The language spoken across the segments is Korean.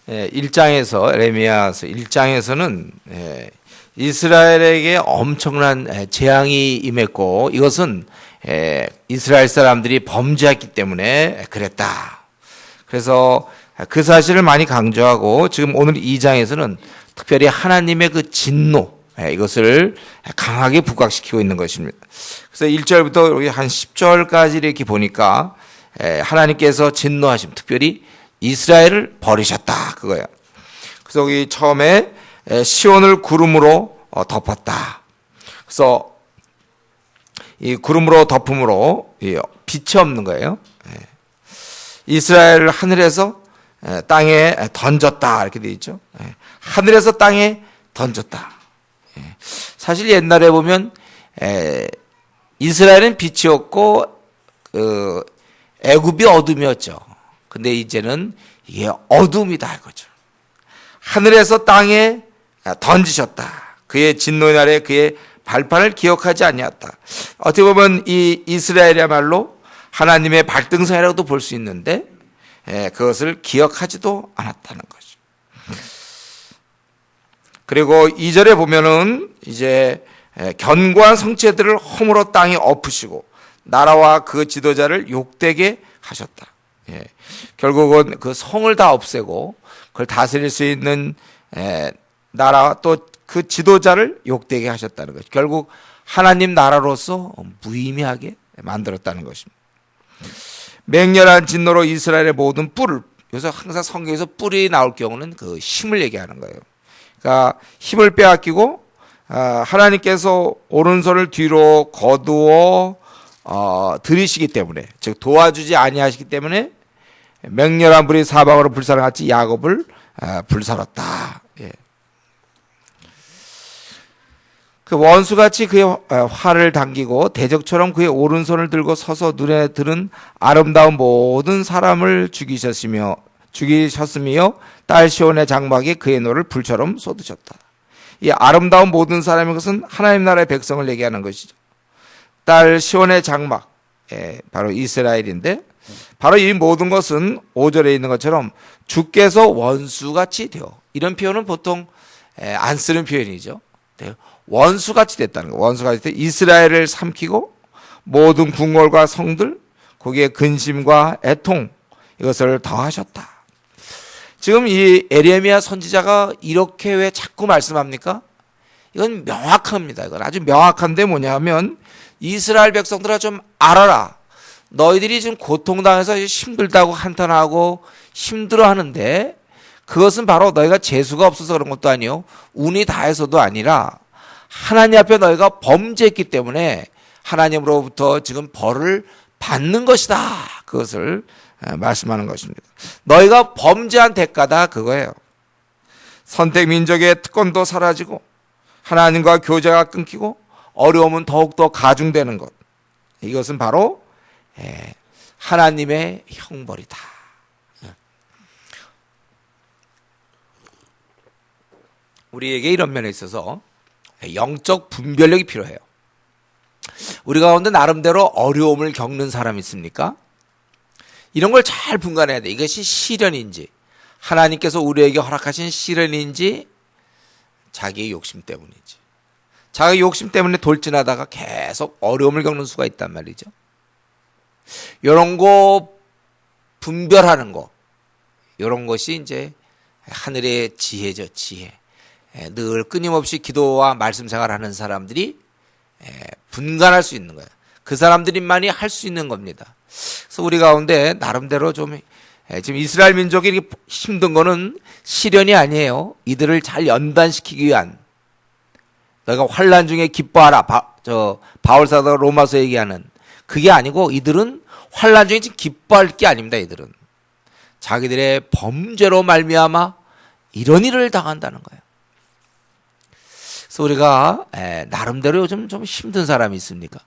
1장에서 에레미야서 1장에서는 이스라엘에게 엄청난 재앙이 임했고 이것은 이스라엘 사람들이 범죄했기 때문에 그랬다. 그래서 그 사실을 많이 강조하고 지금 오늘 2장에서는 특별히 하나님의 그 진노 이것을 강하게 부각시키고 있는 것입니다. 그래서 1절부터 여기 한 10절까지 이렇게 보니까 하나님께서 진노하심, 특별히 이스라엘을 버리셨다 그거예요. 그래서 여기 처음에 시온을 구름으로 덮었다. 그래서 이 구름으로 덮음으로 빛이 없는 거예요. 이스라엘을 하늘에서 땅에 던졌다 이렇게 되어 있죠. 하늘에서 땅에 던졌다. 사실 옛날에 보면 이스라엘은 빛이 없고 애굽이 어둠이었죠. 근데 이제는 이게 어둠이다 이거죠. 하늘에서 땅에 던지셨다. 그의 진노의 날에 그의 발판을 기억하지 아니었다. 어떻게 보면 이 이스라엘이야말로 하나님의 발등상이라고도 볼 수 있는데 그것을 기억하지도 않았다는 거죠. 그리고 2절에 보면은 이제 견고한 성체들을 허물어 땅에 엎으시고 나라와 그 지도자를 욕되게 하셨다. 결국은 그 성을 다 없애고 그걸 다스릴 수 있는 나라 또 그 지도자를 욕되게 하셨다는 것이죠. 결국 하나님 나라로서 무의미하게 만들었다는 것입니다. 맹렬한 진노로 이스라엘의 모든 뿔을, 여기서 항상 성경에서 뿔이 나올 경우는 그 힘을 얘기하는 거예요. 그러니까 힘을 빼앗기고 하나님께서 오른손을 뒤로 거두어 들이시기 때문에, 즉 도와주지 아니하시기 때문에 맹렬한 불이 사방으로 불사르같이 야곱을 불사렀다. 그 원수같이 그의 활을 당기고 대적처럼 그의 오른손을 들고 서서 눈에 들은 아름다운 모든 사람을 죽이셨으며 딸 시온의 장막에 그의 노를 불처럼 쏟으셨다. 이 아름다운 모든 사람인 것은 하나님 나라의 백성을 얘기하는 것이죠. 딸 시온의 장막, 바로 이스라엘인데 바로 이 모든 것은 5절에 있는 것처럼 주께서 원수같이 되어, 이런 표현은 보통 안 쓰는 표현이죠. 원수같이 됐다는 거. 원수같이 돼 이스라엘을 삼키고 모든 궁궐과 성들, 거기에 근심과 애통, 이것을 더하셨다. 지금 이 에레미야 선지자가 이렇게 왜 자꾸 말씀합니까? 이건 명확합니다. 이건 아주 명확한데 뭐냐면 이스라엘 백성들아 좀 알아라. 너희들이 지금 고통당해서 힘들다고 한탄하고 힘들어하는데 그것은 바로 너희가 재수가 없어서 그런 것도 아니요, 운이 다해서도 아니라 하나님 앞에 너희가 범죄했기 때문에 하나님으로부터 지금 벌을 받는 것이다. 그것을 말씀하는 것입니다. 너희가 범죄한 대가다 그거예요. 선택 민족의 특권도 사라지고 하나님과 교제가 끊기고 어려움은 더욱더 가중되는 것, 이것은 바로 하나님의 형벌이다. 우리에게 이런 면에 있어서 영적 분별력이 필요해요. 우리 가운데 나름대로 어려움을 겪는 사람이 있습니까? 이런 걸 잘 분간해야 돼. 이것이 시련인지, 하나님께서 우리에게 허락하신 시련인지, 자기의 욕심 때문인지. 자기 욕심 때문에 돌진하다가 계속 어려움을 겪는 수가 있단 말이죠. 이런 거 분별하는 거, 이런 것이 이제 하늘의 지혜죠, 지혜. 늘 끊임없이 기도와 말씀 생활하는 사람들이 분간할 수 있는 거예요. 그 사람들만이 할 수 있는 겁니다. 그래서 우리 가운데 나름대로 좀 지금 이스라엘 민족이 이렇게 힘든 거는 시련이 아니에요. 이들을 잘 연단시키기 위한, 너희가 환난 중에 기뻐하라, 바울 사도가 로마서 얘기하는 그게 아니고, 이들은 환난 중에 지금 기뻐할 게 아닙니다. 이들은 자기들의 범죄로 말미암아 이런 일을 당한다는 거예요. 그래서 우리가 나름대로 요즘 좀 힘든 사람이 있습니까?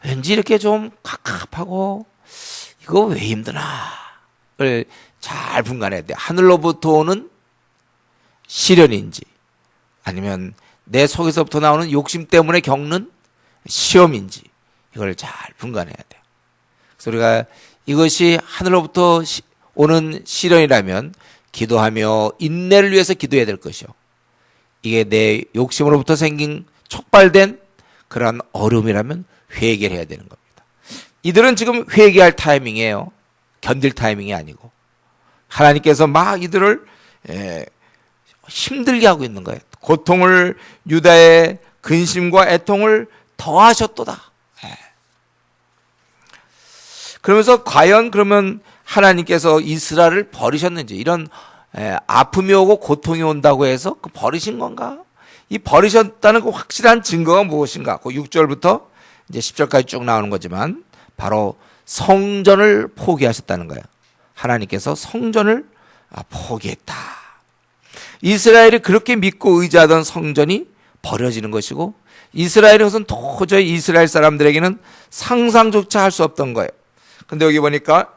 왠지 이렇게 좀 갑갑하고 이거 왜 힘드나를 잘 분간해야 돼. 하늘로부터 오는 시련인지 아니면 내 속에서부터 나오는 욕심 때문에 겪는 시험인지, 이걸 잘 분간해야 돼요. 그래서 우리가 이것이 하늘로부터 오는 시련이라면 기도하며 인내를 위해서 기도해야 될 것이요. 이게 내 욕심으로부터 생긴 촉발된 그런 어려움이라면 회개를 해야 되는 겁니다. 이들은 지금 회개할 타이밍이에요. 견딜 타이밍이 아니고 하나님께서 막 이들을 힘들게 하고 있는 거예요. 고통을, 유다의 근심과 애통을 더하셨도다. 그러면서 과연 그러면 하나님께서 이스라엘을 버리셨는지, 이런 아픔이 오고 고통이 온다고 해서 그 버리신 건가? 이 버리셨다는 그 확실한 증거가 무엇인가? 그 6절부터 이제 10절까지 쭉 나오는 거지만 바로 성전을 포기하셨다는 거예요. 하나님께서 성전을 포기했다. 이스라엘이 그렇게 믿고 의지하던 성전이 버려지는 것이고, 이스라엘의 것은 도저히 이스라엘 사람들에게는 상상조차 할 수 없던 거예요. 근데 여기 보니까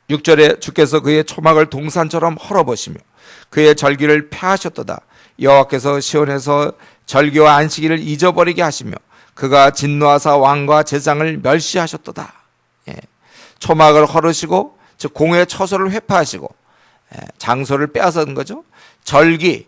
6절에 주께서 그의 초막을 동산처럼 헐어버시며 그의 절기를 폐하셨도다. 여호와께서 시온에서 절기와 안식일을 잊어버리게 하시며 그가 진노하사 왕과 제장을 멸시하셨도다. 초막을 헐으시고, 즉 공의 처소를 회파하시고 장소를 빼앗은 거죠. 절기,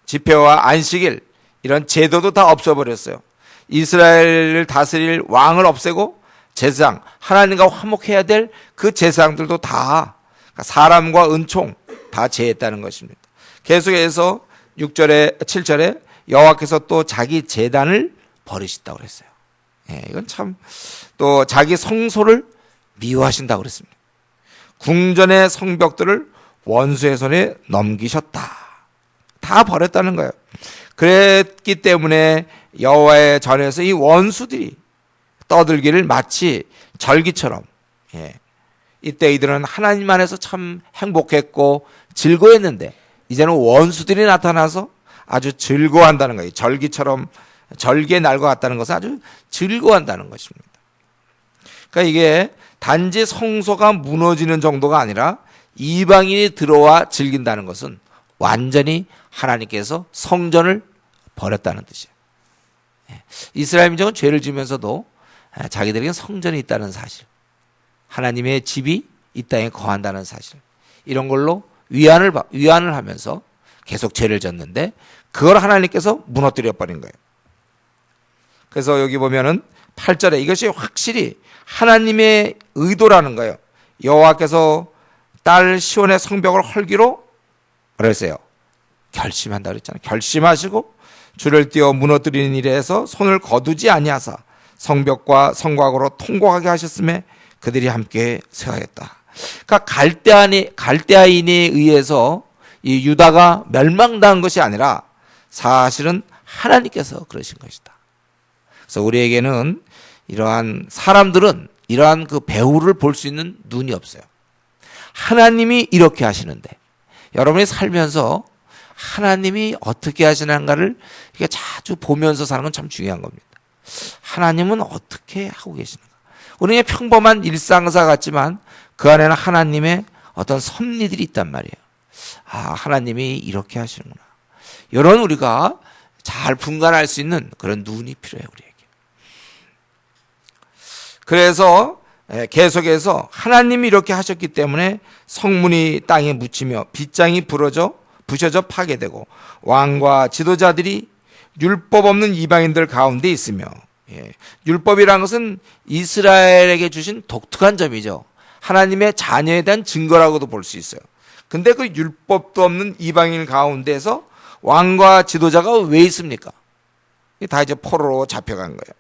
집회와 안식일, 이런 제도도 다 없어버렸어요. 이스라엘을 다스릴 왕을 없애고 제사장, 하나님과 화목해야 될 그 제사장들도 다 사람과 은총 다 제했다는 것입니다. 계속해서 6절에 7절에 여호와께서 또 자기 제단을 버리신다고 그랬어요. 이건 참, 또 자기 성소를 미워하신다고 그랬습니다. 궁전의 성벽들을 원수의 손에 넘기셨다. 다 버렸다는 거예요. 그랬기 때문에 여호와의 전에서 이 원수들이 떠들기를 마치 절기처럼, 이때 이들은 하나님 안에서 참 행복했고 즐거워했는데 이제는 원수들이 나타나서 아주 즐거워한다는 거예요. 절기처럼, 절기의 날과 같다는 것은 아주 즐거워한다는 것입니다. 그러니까 이게 단지 성소가 무너지는 정도가 아니라 이방인이 들어와 즐긴다는 것은 완전히 하나님께서 성전을 버렸다는 뜻이에요. 이스라엘 민족은 죄를 지면서도 자기들에게 성전이 있다는 사실, 하나님의 집이 이 땅에 거한다는 사실, 이런 걸로 위안을 하면서 계속 죄를 졌는데 그걸 하나님께서 무너뜨려 버린 거예요. 그래서 여기 보면은 8절에 이것이 확실히 하나님의 의도라는 거예요. 여호와께서 딸 시온의 성벽을 헐기로 그랬어요. 결심한다 그랬잖아요. 결심하시고 줄을 띄워 무너뜨리는 일에서 손을 거두지 아니하사 성벽과 성곽으로 통곡하게 하셨음에 그들이 함께 세하였다. 그러니까 갈대아인에 의해서 이 유다가 멸망당한 것이 아니라 사실은 하나님께서 그러신 것이다. 그래서 우리에게는 이러한 사람들은 이러한 그 배후를 볼 수 있는 눈이 없어요. 하나님이 이렇게 하시는데 여러분이 살면서 하나님이 어떻게 하시는가를 이렇게 자주 보면서 사는 건 참 중요한 겁니다. 하나님은 어떻게 하고 계시는가? 우리의 평범한 일상사 같지만 그 안에는 하나님의 어떤 섭리들이 있단 말이에요. 아, 하나님이 이렇게 하시는구나. 이런 우리가 잘 분간할 수 있는 그런 눈이 필요해요, 우리에게. 그래서 계속해서 하나님이 이렇게 하셨기 때문에 성문이 땅에 묻히며 빗장이 부셔져 파괴되고 왕과 지도자들이 율법 없는 이방인들 가운데 있으며, 율법이라는 것은 이스라엘에게 주신 독특한 점이죠. 하나님의 자녀에 대한 증거라고도 볼 수 있어요. 근데 그 율법도 없는 이방인 가운데서 왕과 지도자가 왜 있습니까? 다 이제 포로로 잡혀간 거예요.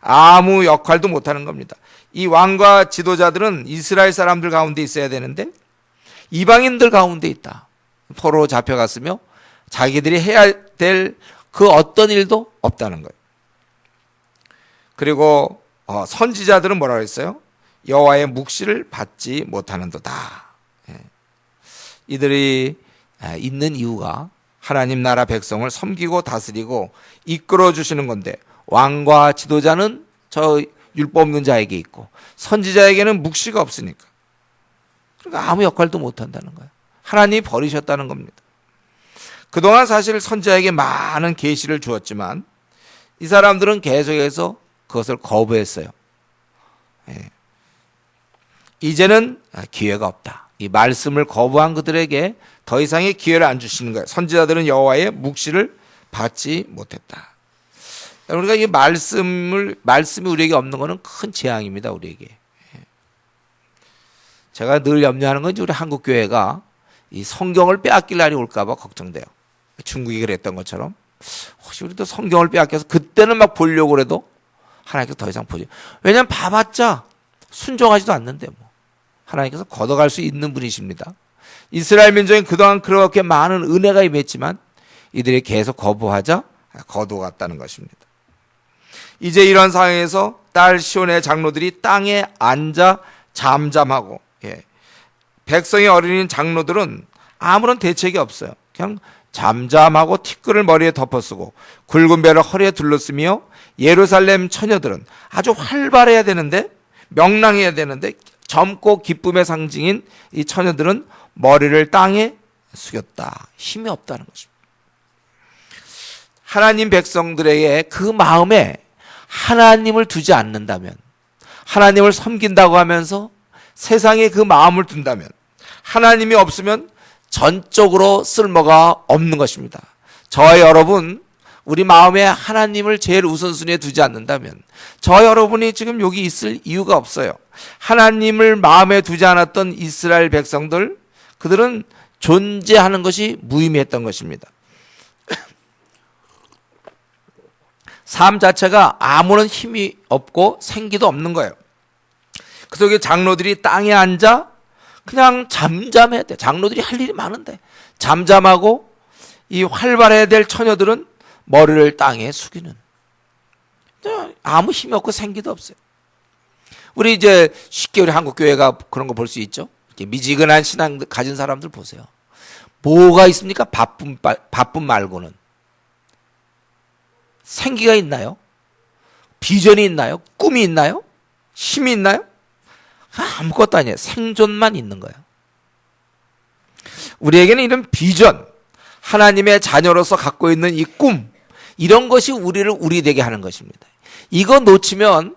아무 역할도 못하는 겁니다. 이 왕과 지도자들은 이스라엘 사람들 가운데 있어야 되는데 이방인들 가운데 있다. 포로로 잡혀갔으며 자기들이 해야 될 그 어떤 일도 없다는 거예요. 그리고 선지자들은 뭐라고 했어요? 여호와의 묵시를 받지 못하는도다. 이들이 있는 이유가 하나님 나라 백성을 섬기고 다스리고 이끌어 주시는 건데 왕과 지도자는 저 율법 없는 자에게 있고 선지자에게는 묵시가 없으니까, 그러니까 아무 역할도 못한다는 거예요. 하나님이 버리셨다는 겁니다. 그동안 사실 선지자에게 많은 계시를 주었지만 이 사람들은 계속해서 그것을 거부했어요. 이제는 기회가 없다. 이 말씀을 거부한 그들에게 더 이상의 기회를 안 주시는 거예요. 선지자들은 여호와의 묵시를 받지 못했다. 그러니까 이 말씀이 우리에게 없는 것은 큰 재앙입니다. 우리에게. 제가 늘 염려하는 건 우리 한국 교회가 이 성경을 빼앗길 날이 올까봐 걱정돼요. 중국이 그랬던 것처럼 혹시 우리도 성경을 빼앗겨서 그때는 막 보려고 그래도 하나님께서 더 이상 보지. 왜냐하면 봐봤자 순종하지도 않는데 뭐. 하나님께서 걷어갈 수 있는 분이십니다. 이스라엘 민족이 그동안 그렇게 많은 은혜가 임했지만 이들이 계속 거부하자 거두어갔다는 것입니다. 이제 이런 상황에서 딸 시온의 장로들이 땅에 앉아 잠잠하고, 백성의 어린이 장로들은 아무런 대책이 없어요. 그냥 잠잠하고 티끌을 머리에 덮어쓰고 굵은 배를 허리에 둘러쓰며, 예루살렘 처녀들은 아주 활발해야 되는데, 명랑해야 되는데, 젊고 기쁨의 상징인 이 처녀들은 머리를 땅에 숙였다. 힘이 없다는 것입니다. 하나님 백성들에게 그 마음에 하나님을 두지 않는다면, 하나님을 섬긴다고 하면서 세상에 그 마음을 둔다면, 하나님이 없으면 전적으로 쓸모가 없는 것입니다. 저와 여러분, 우리 마음에 하나님을 제일 우선순위에 두지 않는다면 저와 여러분이 지금 여기 있을 이유가 없어요. 하나님을 마음에 두지 않았던 이스라엘 백성들, 그들은 존재하는 것이 무의미했던 것입니다. 삶 자체가 아무런 힘이 없고 생기도 없는 거예요. 그 속에 장로들이 땅에 앉아 그냥 잠잠해야 돼. 장로들이 할 일이 많은데 잠잠하고, 이 활발해야 될 처녀들은 머리를 땅에 숙이는, 아무 힘이 없고 생기도 없어요. 우리 이제 쉽게 우리 한국 교회가 그런 거 볼 수 있죠. 이렇게 미지근한 신앙 가진 사람들 보세요. 뭐가 있습니까? 바쁨 말고는. 생기가 있나요? 비전이 있나요? 꿈이 있나요? 힘이 있나요? 아무것도 아니에요. 생존만 있는 거예요. 우리에게는 이런 비전, 하나님의 자녀로서 갖고 있는 이 꿈, 이런 것이 우리를 우리 되게 하는 것입니다. 이거 놓치면,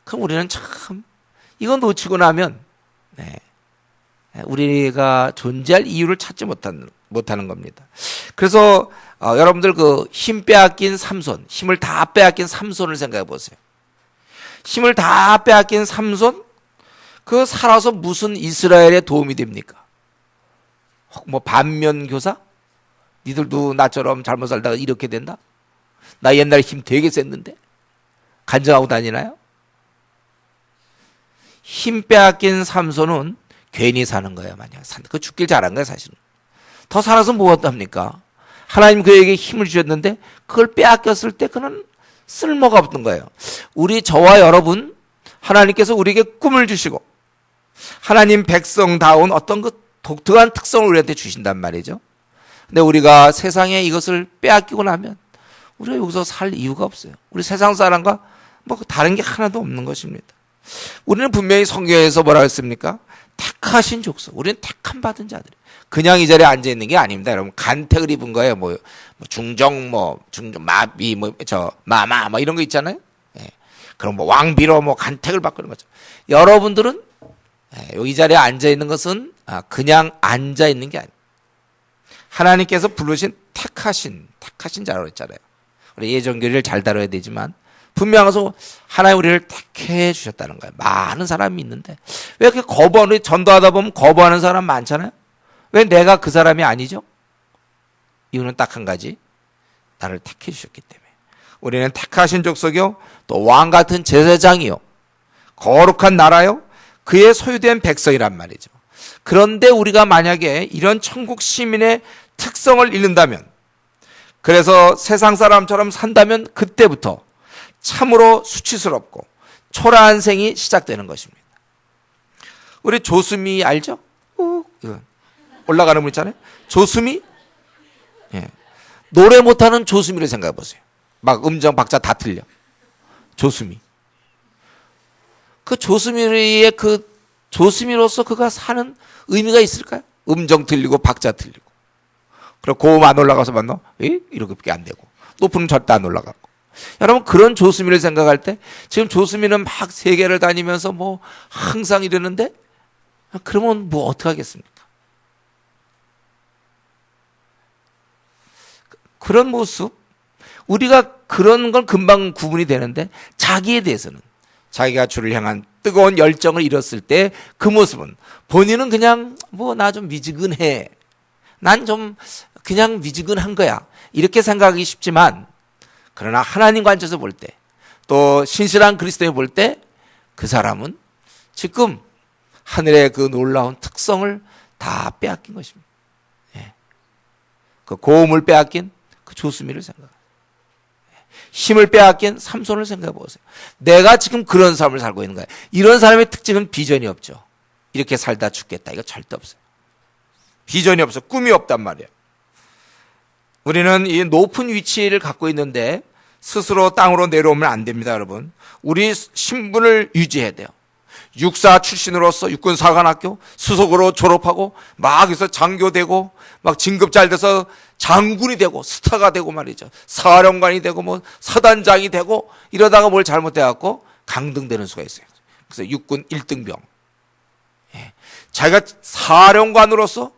그럼 우리는 참, 이거 놓치고 나면, 우리가 존재할 이유를 찾지 못하는 겁니다. 그래서 여러분들 그 힘 빼앗긴 삼손, 힘을 다 빼앗긴 삼손을 생각해 보세요. 힘을 다 빼앗긴 삼손, 그 살아서 무슨 이스라엘에 도움이 됩니까? 뭐 반면교사? 니들도 나처럼 잘못 살다가 이렇게 된다? 나 옛날에 힘 되게 셌는데? 간증하고 다니나요? 힘 빼앗긴 삼손은 괜히 사는 거예요. 만약 그 죽길 잘한 거예요. 사실은. 더 살아서 뭐 어떡합니까? 하나님 그에게 힘을 주셨는데 그걸 빼앗겼을 때 그는 쓸모가 없던 거예요. 저와 여러분, 하나님께서 우리에게 꿈을 주시고 하나님 백성다운 어떤 그 독특한 특성을 우리한테 주신단 말이죠. 근데 우리가 세상에 이것을 빼앗기고 나면 우리가 여기서 살 이유가 없어요. 우리 세상 사람과 뭐 다른 게 하나도 없는 것입니다. 우리는 분명히 성경에서 뭐라고 했습니까? 택하신 족속. 우리는 택함 받은 자들. 그냥 이 자리에 앉아 있는 게 아닙니다. 여러분, 간택을 입은 거예요. 중정, 마비, 마마, 이런 거 있잖아요. 그럼 왕비로 간택을 받고 있는 거죠. 여러분들은 이 자리에 앉아 있는 것은 그냥 앉아 있는 게 아니에요. 하나님께서 부르신 택하신 자라고 했잖아요. 우리 예정교리를 잘 다뤄야 되지만 분명해서 하나님 우리를 택해 주셨다는 거예요. 많은 사람이 있는데 왜 그렇게 우리 전도하다 보면 거부하는 사람 많잖아요. 왜 내가 그 사람이 아니죠? 이유는 딱 한 가지. 나를 택해 주셨기 때문에. 우리는 택하신 족속이요, 또 왕 같은 제사장이요, 거룩한 나라요, 그의 소유된 백성이란 말이죠. 그런데 우리가 만약에 이런 천국 시민의 특성을 잃는다면, 그래서 세상 사람처럼 산다면 그때부터 참으로 수치스럽고 초라한 생이 시작되는 것입니다. 우리 조수미 알죠? 올라가는 분 있잖아요. 조수미? 노래 못하는 조수미를 생각해 보세요. 막 음정 박자 다 틀려. 조수미. 그 조수미의 그 조수미로서 그가 사는 의미가 있을까요? 음정 틀리고 박자 틀리고. 그리고 고음 안 올라가서 만나? 이렇게밖에 안 되고. 높은 절대 안 올라가고. 여러분, 그런 조수미를 생각할 때 지금 조수미는 막 세계를 다니면서 항상 이러는데 그러면 뭐 어떡하겠습니까? 그런 모습, 우리가 그런 건 금방 구분이 되는데 자기에 대해서는, 자기가 주를 향한 뜨거운 열정을 잃었을 때 그 모습은 본인은 그냥 뭐 나 좀 미지근해, 난 좀 그냥 미지근한 거야, 이렇게 생각하기 쉽지만, 그러나 하나님 관점에서 볼 때, 또 신실한 그리스도에 볼 때 그 사람은 지금 하늘의 그 놀라운 특성을 다 빼앗긴 것입니다. 예. 그 고음을 빼앗긴 그 조수미를 생각합니다. 힘을 빼앗긴 삼손을 생각해 보세요. 내가 지금 그런 삶을 살고 있는 거예요. 이런 사람의 특징은 비전이 없죠. 이렇게 살다 죽겠다, 이거 절대 없어요. 비전이 없어, 꿈이 없단 말이에요. 우리는 이 높은 위치를 갖고 있는데 스스로 땅으로 내려오면 안 됩니다, 여러분. 우리 신분을 유지해야 돼요. 육사 출신으로서 육군사관학교 수석으로 졸업하고 막 여기서 장교되고 막 진급 잘 돼서 장군이 되고 스타가 되고 말이죠. 사령관이 되고 뭐 사단장이 되고 이러다가 뭘 잘못해갖고 강등되는 수가 있어요. 그래서 육군 1등병. 예. 자기가 사령관으로서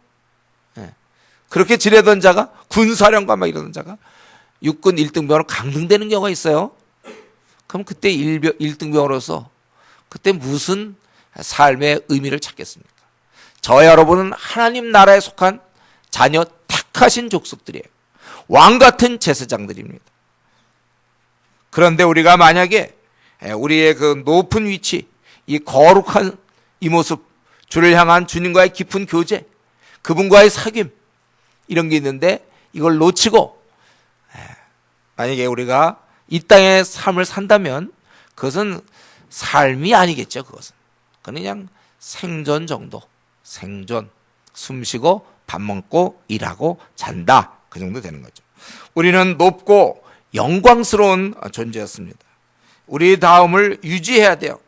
그렇게 지내던 자가, 군사령관 막 이러던 자가 육군 1등병으로 강등되는 경우가 있어요. 그럼 그때 1등병으로서 그때 무슨 삶의 의미를 찾겠습니까? 저와 여러분은 하나님 나라에 속한 자녀 택하신 족속들이에요. 왕 같은 제사장들입니다. 그런데 우리가 만약에 우리의 그 높은 위치, 이 거룩한 이 모습, 주를 향한 주님과의 깊은 교제, 그분과의 사귐, 이런 게 있는데 이걸 놓치고 만약에 우리가 이 땅의 삶을 산다면 그것은 삶이 아니겠죠. 그것은 그냥 생존 정도, 생존, 숨 쉬고 밥 먹고 일하고 잔다, 그 정도 되는 거죠. 우리는 높고 영광스러운 존재였습니다. 우리 다음을 유지해야 돼요.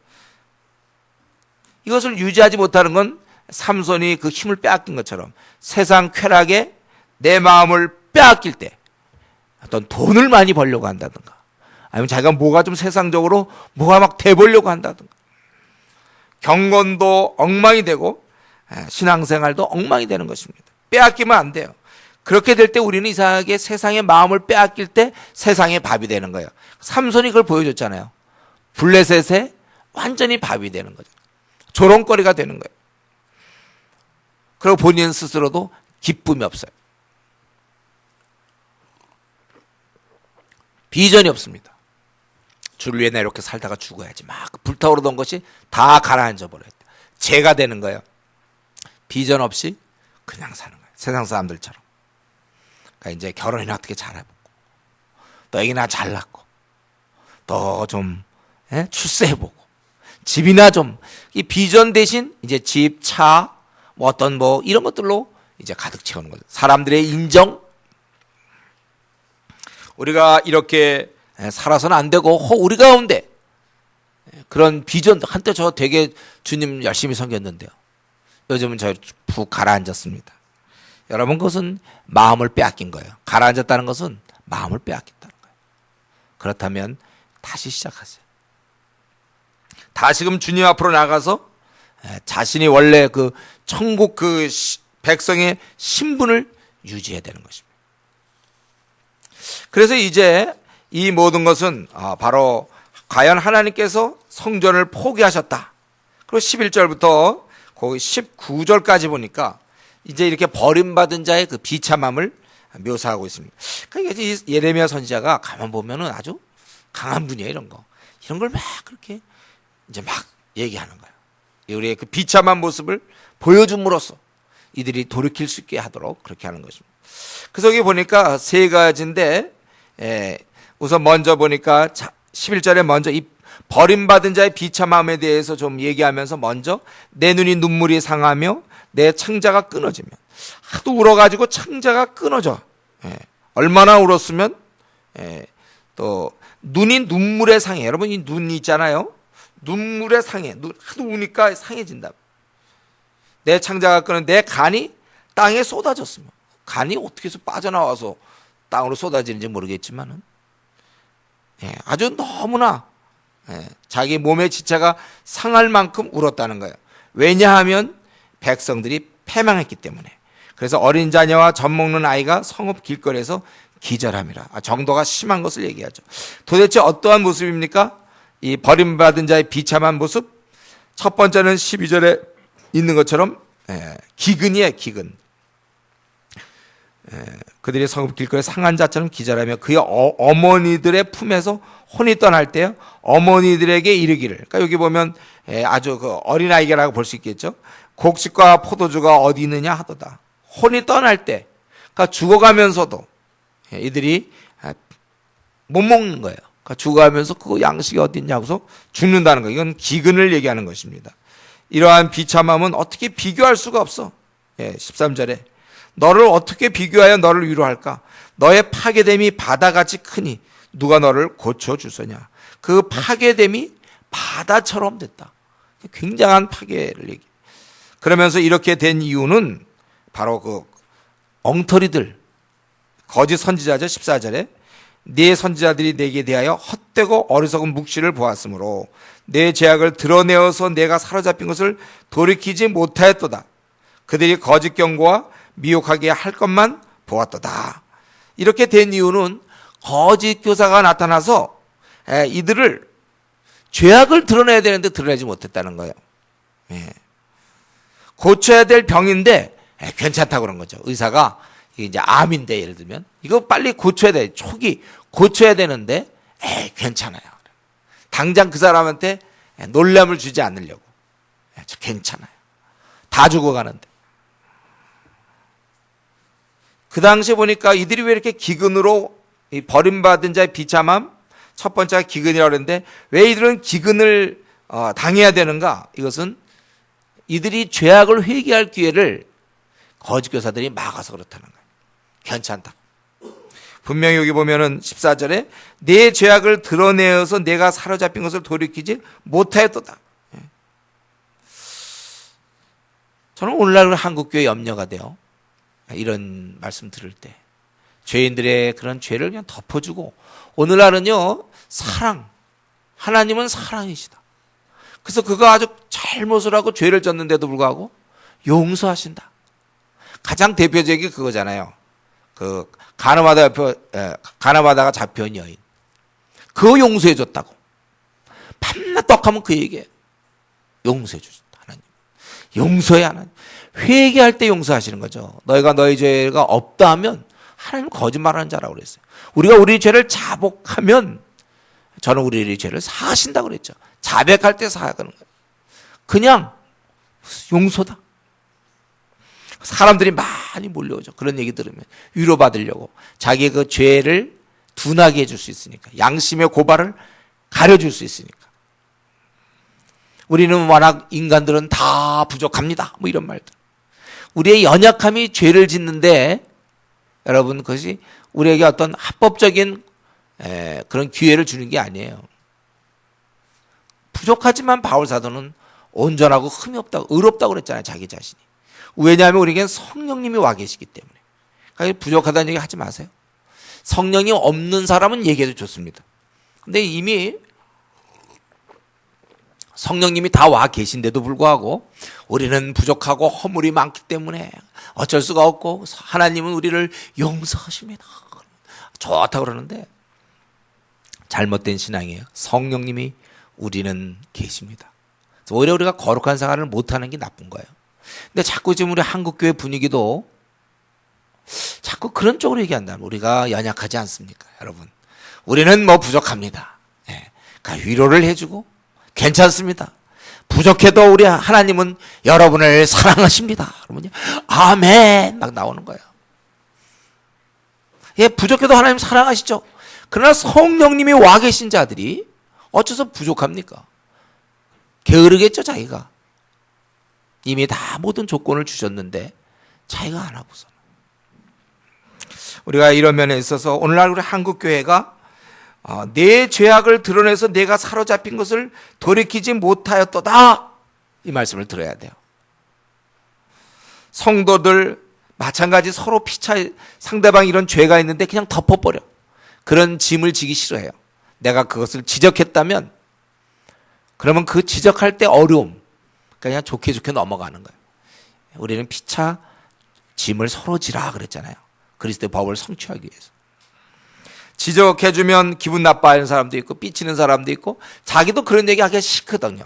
이것을 유지하지 못하는 건 삼손이 그 힘을 빼앗긴 것처럼 세상 쾌락에 내 마음을 빼앗길 때 어떤 돈을 많이 벌려고 한다든가, 아니면 자기가 뭐가 좀 세상적으로 뭐가 막 돼보려고 한다든가, 경건도 엉망이 되고 신앙생활도 엉망이 되는 것입니다. 빼앗기면 안 돼요. 그렇게 될 때 우리는 이상하게 세상의 마음을 빼앗길 때 세상의 밥이 되는 거예요. 삼손이 그걸 보여줬잖아요. 블레셋에 완전히 밥이 되는 거죠. 조롱거리가 되는 거예요. 그리고 본인 스스로도 기쁨이 없어요. 비전이 없습니다. 주를 위해 나 이렇게 살다가 죽어야지, 막 불타오르던 것이 다 가라앉아 버려요. 죄가 되는 거예요. 비전 없이 그냥 사는 거예요. 세상 사람들처럼. 그러니까 이제 결혼이나 어떻게 잘해보고, 또 애기나 잘 낳고, 또 좀 출세해보고, 집이나 좀, 이 비전 대신 이제 집, 차, 뭐 어떤 뭐 이런 것들로 이제 가득 채우는 거죠. 사람들의 인정. 우리가 이렇게 살아서는 안 되고, 우리 가운데 그런 비전, 한때 저 되게 주님 열심히 섬겼는데요, 요즘은 저 푹 가라앉았습니다. 여러분, 그것은 마음을 빼앗긴 거예요. 가라앉았다는 것은 마음을 빼앗겼다는 거예요. 그렇다면 다시 시작하세요. 다시금 주님 앞으로 나가서 자신이 원래 그 천국 그 백성의 신분을 유지해야 되는 것입니다. 그래서 이제 이 모든 것은 바로 과연 하나님께서 성전을 포기하셨다. 그리고 11절부터 거기 19절까지 보니까 이제 이렇게 버림받은 자의 그 비참함을 묘사하고 있습니다. 그러니까 예레미야 선지자가 가만 보면은 아주 강한 분이에요. 이런 걸 막 그렇게 이제 막 얘기하는 거예요. 우리의 그 비참한 모습을 보여줌으로써 이들이 돌이킬 수 있게 하도록 그렇게 하는 것입니다. 그래서 여기 보니까 세 가지인데, 우선 먼저 보니까 11절에 먼저 이 버림받은 자의 비참함에 대해서 좀 얘기하면서, 먼저 내 눈이 눈물이 상하며 내 창자가 끊어지면, 하도 울어가지고 창자가 끊어져. 얼마나 울었으면, 또 눈이 눈물에 상해. 여러분, 이 눈이 있잖아요. 눈물에 상해. 하도 우니까 상해진다. 내 창자가 끊어, 내 간이 땅에 쏟아졌으면, 간이 어떻게 해서 빠져나와서 땅으로 쏟아지는지 모르겠지만은, 아주 너무나 자기 몸의 지체가 상할 만큼 울었다는 거예요. 왜냐하면 백성들이 패망했기 때문에. 그래서 어린 자녀와 젖 먹는 아이가 성읍 길거리에서 기절함이라. 정도가 심한 것을 얘기하죠. 도대체 어떠한 모습입니까? 이 버림받은 자의 비참한 모습. 첫 번째는 12절에 있는 것처럼 기근이에요. 기근. 그들이 성읍 길거리에 상한 자처럼 기절하며 그의 어머니들의 품에서 혼이 떠날 때요, 어머니들에게 이르기를. 그러니까 여기 보면 아주 그 어린아이라고 볼 수 있겠죠. 곡식과 포도주가 어디 있느냐 하도다. 혼이 떠날 때, 그러니까 죽어가면서도 이들이 못 먹는 거예요. 그러니까 죽어가면서 그 양식이 어디 있냐고서 죽는다는 거예요. 이건 기근을 얘기하는 것입니다. 이러한 비참함은 어떻게 비교할 수가 없어. 13절에 너를 어떻게 비교하여 너를 위로할까? 너의 파괴됨이 바다같이 크니 누가 너를 고쳐주소냐. 그 파괴됨이 바다처럼 됐다. 굉장한 파괴를 얘기해. 그러면서 이렇게 된 이유는 바로 그 엉터리들, 거짓 선지자죠. 14절에 네 선지자들이 내게 대하여 헛되고 어리석은 묵시를 보았으므로 내 죄악을 드러내어서 내가 사로잡힌 것을 돌이키지 못하였도다. 그들이 거짓 경고와 미혹하게 할 것만 보았도다. 이렇게 된 이유는 거짓 교사가 나타나서 이들을 죄악을 드러내야 되는데 드러내지 못했다는 거예요. 고쳐야 될 병인데 괜찮다고 그런 거죠. 의사가 이제 암인데 예를 들면 이거 빨리 고쳐야 돼. 초기 고쳐야 되는데 괜찮아요. 당장 그 사람한테 놀람을 주지 않으려고. 괜찮아요. 다 죽어가는데. 그 당시에 보니까 이들이 왜 이렇게 기근으로 버림받은 자의 비참함, 첫 번째가 기근이라고 그랬는데 왜 이들은 기근을 당해야 되는가? 이것은 이들이 죄악을 회개할 기회를 거짓 교사들이 막아서 그렇다는 거예요. 괜찮다. 분명히 여기 보면은 14절에 내 죄악을 드러내어서 내가 사로잡힌 것을 돌이키지 못하였도다. 저는 오늘날 한국교회 염려가 돼요. 이런 말씀 들을 때 죄인들의 그런 죄를 그냥 덮어주고, 오늘날은요 사랑, 하나님은 사랑이시다. 그래서 그가 아주 잘못을 하고 죄를 졌는데도 불구하고 용서하신다. 가장 대표적인 그거잖아요. 그 가늠하다가 잡혀온 여인, 그거 용서해줬다고. 밤낮 떡하면 그 얘기예요. 용서해주신다. 하나님 용서해. 하나님 회개할 때 용서하시는 거죠. 너희가 너희 죄가 없다 하면 하나님 거짓말하는 자라고 그랬어요. 우리가 우리 죄를 자복하면 저는 우리의 죄를 사하신다고 그랬죠. 자백할 때 사하는 거예요. 그냥 용서다. 사람들이 많이 몰려오죠. 그런 얘기 들으면 위로받으려고. 자기의 그 죄를 둔하게 해줄 수 있으니까. 양심의 고발을 가려줄 수 있으니까. 우리는 워낙 인간들은 다 부족합니다. 뭐 이런 말들. 우리의 연약함이 죄를 짓는데 여러분, 그것이 우리에게 어떤 합법적인 그런 기회를 주는 게 아니에요. 부족하지만 바울 사도는 온전하고 흠이 없다고, 의롭다고 그랬잖아요. 자기 자신이. 왜냐하면 우리에겐 성령님이 와 계시기 때문에. 그러니까 부족하다는 얘기 하지 마세요. 성령이 없는 사람은 얘기해도 좋습니다. 근데 이미 성령님이 다 와 계신데도 불구하고 우리는 부족하고 허물이 많기 때문에 어쩔 수가 없고 하나님은 우리를 용서하십니다. 좋다고 그러는데 잘못된 신앙이에요. 성령님이 우리는 계십니다. 오히려 우리가 거룩한 생활을 못하는 게 나쁜 거예요. 근데 자꾸 지금 우리 한국교회 분위기도 자꾸 그런 쪽으로 얘기한다면 우리가 연약하지 않습니까? 여러분, 우리는 뭐 부족합니다. 그러니까 위로를 해주고 괜찮습니다. 부족해도 우리 하나님은 여러분을 사랑하십니다. 그러면요, 아멘 막 나오는 거예요. 부족해도 하나님 사랑하시죠. 그러나 성령님이 와 계신 자들이 어째서 부족합니까? 게으르겠죠. 자기가 이미 다 모든 조건을 주셨는데 자기가 안 하고서. 우리가 이런 면에 있어서 오늘날 우리 한국교회가 내 죄악을 드러내서 내가 사로잡힌 것을 돌이키지 못하였도다, 이 말씀을 들어야 돼요. 성도들 마찬가지 서로 피차, 상대방 이런 죄가 있는데 그냥 덮어버려. 그런 짐을 지기 싫어해요. 내가 그것을 지적했다면 그러면 그 지적할 때 어려움, 그냥 좋게 넘어가는 거예요. 우리는 피차 짐을 서로 지라 그랬잖아요. 그리스도의 법을 성취하기 위해서. 지적해주면 기분 나빠하는 사람도 있고 삐치는 사람도 있고 자기도 그런 얘기 하기가 싫거든요.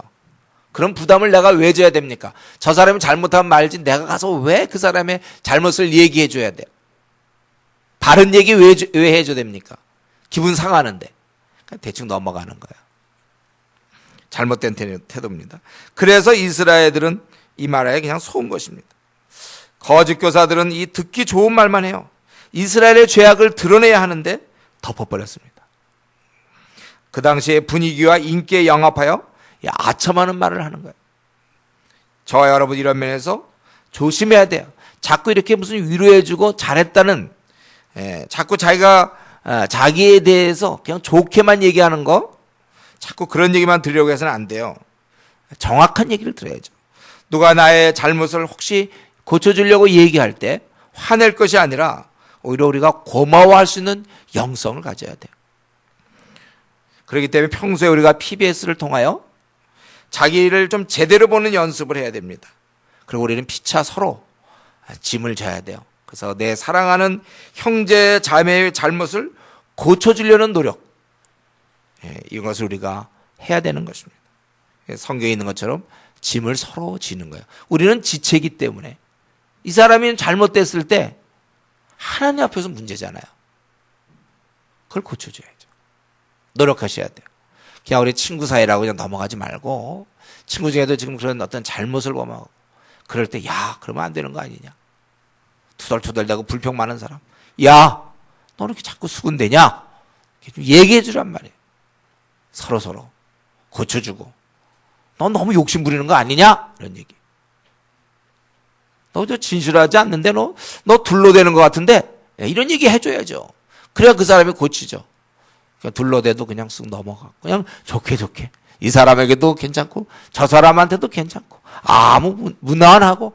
그런 부담을 내가 왜 져야 됩니까? 저 사람이 잘못하면 말지 내가 가서 왜 그 사람의 잘못을 얘기해 줘야 돼요? 바른 얘기 왜 해줘야 됩니까? 기분 상하는데. 대충 넘어가는 거예요. 잘못된 태도입니다. 그래서 이스라엘들은 이 말에 그냥 속은 것입니다. 거짓 교사들은 이 듣기 좋은 말만 해요. 이스라엘의 죄악을 드러내야 하는데 덮어버렸습니다. 그 당시의 분위기와 인기에 영합하여 아첨하는 말을 하는 거예요. 저와 여러분 이런 면에서 조심해야 돼요. 자꾸 이렇게 무슨 위로해주고 잘했다는 자꾸 자기가 자기에 대해서 그냥 좋게만 얘기하는 거 자꾸 그런 얘기만 들으려고 해서는 안 돼요. 정확한 얘기를 들어야죠. 누가 나의 잘못을 혹시 고쳐주려고 얘기할 때 화낼 것이 아니라 오히려 우리가 고마워할 수 있는 영성을 가져야 돼요. 그렇기 때문에 평소에 우리가 PBS를 통하여 자기를 좀 제대로 보는 연습을 해야 됩니다. 그리고 우리는 피차 서로 짐을 져야 돼요. 그래서 내 사랑하는 형제 자매의 잘못을 고쳐주려는 노력, 이것을 우리가 해야 되는 것입니다. 성경에 있는 것처럼 짐을 서로 지는 거예요. 우리는 지체이기 때문에 이 사람이 잘못됐을 때 하나님 앞에서 문제잖아요. 그걸 고쳐줘야죠. 노력하셔야 돼요. 그냥 우리 친구 사이라고 그냥 넘어가지 말고 친구 중에도 지금 그런 어떤 잘못을 범하고 그럴 때 야 그러면 안 되는 거 아니냐. 투덜투덜대고 불평 많은 사람 야 너 이렇게 자꾸 수군대냐 좀 얘기해 주란 말이에요. 서로 고쳐주고 너 너무 욕심 부리는 거 아니냐 이런 얘기. 너 저 진실하지 않는데 너 둘러대는 것 같은데 이런 얘기 해줘야죠. 그래야 그 사람이 고치죠. 그냥 둘러대도 그냥 쓱 넘어가고 그냥 좋게 이 사람에게도 괜찮고 저 사람한테도 괜찮고 아무 무난하고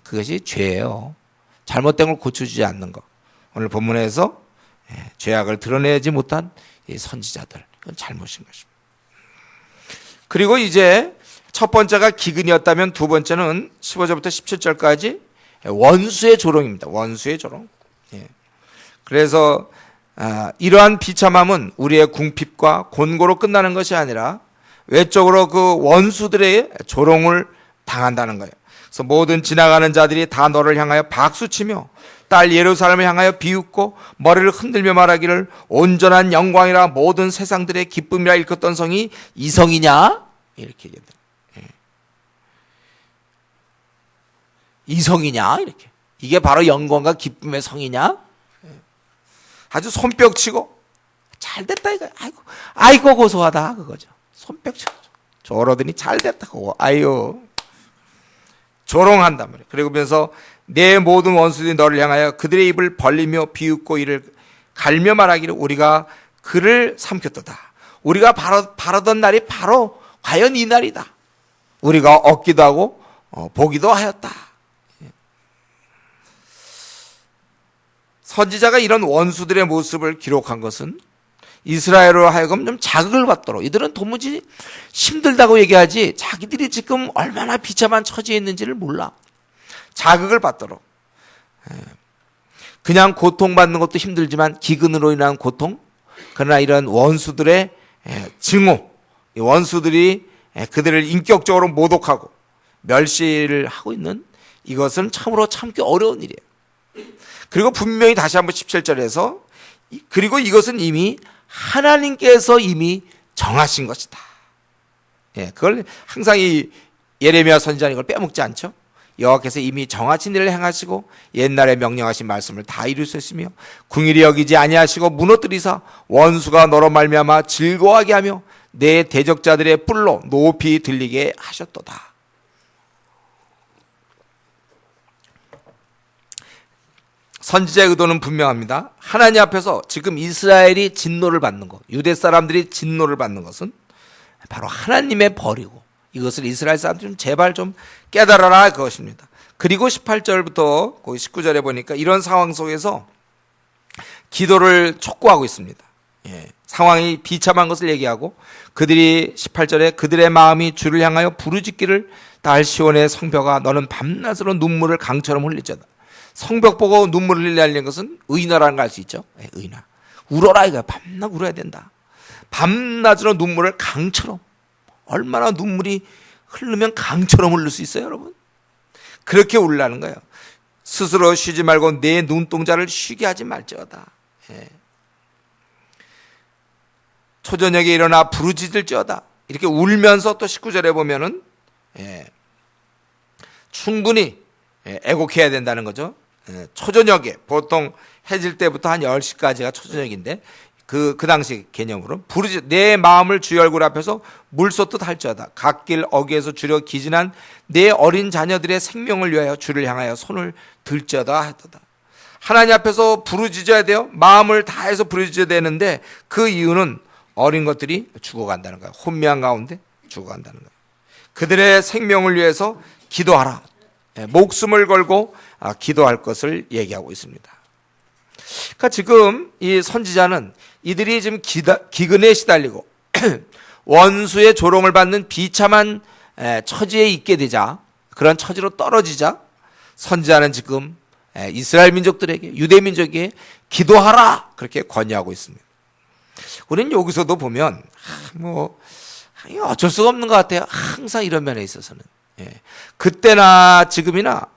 그것이 죄예요. 잘못된 걸 고쳐주지 않는 것. 오늘 본문에서 죄악을 드러내지 못한 이 선지자들 그건 잘못인 것입니다. 그리고 이제 첫 번째가 기근이었다면 두 번째는 15절부터 17절까지 원수의 조롱입니다. 원수의 조롱. 그래서 이러한 비참함은 우리의 궁핍과 곤고로 끝나는 것이 아니라 외적으로 그 원수들의 조롱을 당한다는 거예요. 그래서 모든 지나가는 자들이 다 너를 향하여 박수치며 딸 예루살렘을 향하여 비웃고 머리를 흔들며 말하기를 온전한 영광이라 모든 세상들의 기쁨이라 일컫던 성이 이 성이냐? 이렇게 얘기합니다. 이 성이냐? 이렇게. 이게 바로 영광과 기쁨의 성이냐? 아주 손뼉치고 잘 됐다 이거. 아이고 고소하다 그거죠. 손뼉치고 저러더니 잘 됐다 그거. 아유 조롱한단 말이에요. 그러면서 내 모든 원수들이 너를 향하여 그들의 입을 벌리며 비웃고 이를 갈며 말하기를 우리가 그를 삼켰도다. 우리가 바라던 날이 바로 과연 이 날이다. 우리가 얻기도 하고 보기도 하였다. 선지자가 이런 원수들의 모습을 기록한 것은 이스라엘로 하여금 좀 자극을 받도록 이들은 도무지 힘들다고 얘기하지 자기들이 지금 얼마나 비참한 처지에 있는지를 몰라. 자극을 받도록. 그냥 고통받는 것도 힘들지만 기근으로 인한 고통, 그러나 이런 원수들의 증오, 원수들이 그들을 인격적으로 모독하고 멸시를 하고 있는 이것은 참으로 참기 어려운 일이에요. 그리고 분명히 다시 한번 17절에서 그리고 이것은 이미 하나님께서 이미 정하신 것이다. 그걸 항상 이 예레미야 선지자는 이걸 빼먹지 않죠. 여호와께서 이미 정하신 일을 행하시고 옛날에 명령하신 말씀을 다 이루셨으며 궁일이 여기지 아니하시고 무너뜨리사 원수가 너로 말미암아 즐거워하게 하며 내 대적자들의 뿔로 높이 들리게 하셨도다. 선지자의 의도는 분명합니다. 하나님 앞에서 지금 이스라엘이 진노를 받는 것, 유대 사람들이 진노를 받는 것은 바로 하나님의 벌이고 이것을 이스라엘 사람들이 좀 제발 좀 깨달아라 그것입니다. 그리고 18절부터 19절에 보니까 이런 상황 속에서 기도를 촉구하고 있습니다. 상황이 비참한 것을 얘기하고 그들이 18절에 그들의 마음이 주를 향하여 부르짖기를 딸 시온의 성벽아 너는 밤낮으로 눈물을 강처럼 흘리자다. 성벽 보고 눈물을 흘리는 것은 의인화라는 걸 알 수 있죠. 네, 의인화. 울어라 이거야. 밤낮 울어야 된다. 밤낮으로 눈물을 강처럼. 얼마나 눈물이 흐르면 강처럼 흐를 수 있어요, 여러분? 그렇게 울라는 거예요. 스스로 쉬지 말고 내 눈동자를 쉬게 하지 말지어다. 예. 초저녁에 일어나 부르짖을지어다. 이렇게 울면서 또 19절에 보면은 충분히 애곡해야 된다는 거죠. 초저녁에 보통 해질 때부터 한 10시까지가 초저녁인데 그 당시 개념으로 내 마음을 주의 얼굴 앞에서 물 쏟듯 할지어다. 갓길 어귀에서 주려 기진한 내 어린 자녀들의 생명을 위하여 주를 향하여 손을 들지어다 하도다. 하나님 앞에서 부르짖어야 돼요. 마음을 다해서 부르짖어야 되는데 그 이유는 어린 것들이 죽어간다는 거예요. 혼미한 가운데 죽어간다는 거예요. 그들의 생명을 위해서 기도하라. 목숨을 걸고 기도할 것을 얘기하고 있습니다. 그러니까 지금 이 선지자는 이들이 지금 기근에 시달리고 원수의 조롱을 받는 비참한 처지에 있게 되자, 그런 처지로 떨어지자 선지자는 지금 이스라엘 민족들에게, 유대 민족에게 기도하라 그렇게 권유하고 있습니다. 우리는 여기서도 보면 어쩔 수가 없는 것 같아요. 항상 이런 면에 있어서는 그때나 지금이나